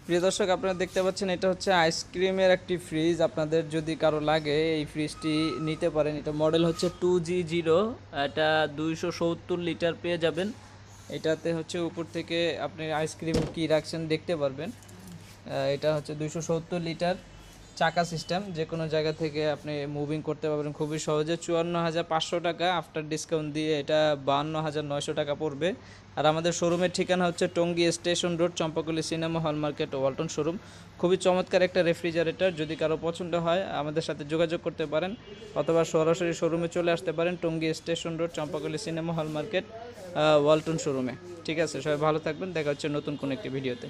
প্রিয় দর্শক, আপনারা দেখতে পাচ্ছেন এটা হচ্ছে আইসক্রিমের একটি ফ্রিজ। আপনাদের যদি কারো লাগে এই ফ্রিজটি নিতে পারেন। এটা মডেল হচ্ছে 2G0। এটা 270 লিটার পেয়ে যাবেন। এটাতে হচ্ছে উপর থেকে আপনি আইসক্রিম কি রাখছেন দেখতে পারবেন। এটা হচ্ছে 270 লিটার, চাকা সিস্টেম, যে কোনো জায়গা থেকে আপনি মুভিং করতে পারবেন খুবই সহজে। 54,500 টাকা, আফটার ডিসকাউন্ট দিয়ে এটা 52,900 টাকা পড়বে। আর আমাদের শোরুমের ঠিকানা হচ্ছে Tongi station road, Champakali cinema hall market, Walton showroom. খুবই চমৎকার একটা রেফ্রিজারেটর। যদি কারো পছন্দ হয় আমাদের সাথে যোগাযোগ করতে পারেন, অথবা সরাসরি শোরুমে চলে আসতে পারেন Tongi station road, Champakali cinema hall market, Walton শোরুমে। ঠিক আছে, সবাই ভালো থাকবেন, দেখা হচ্ছে নতুন কোনো একটি ভিডিওতে।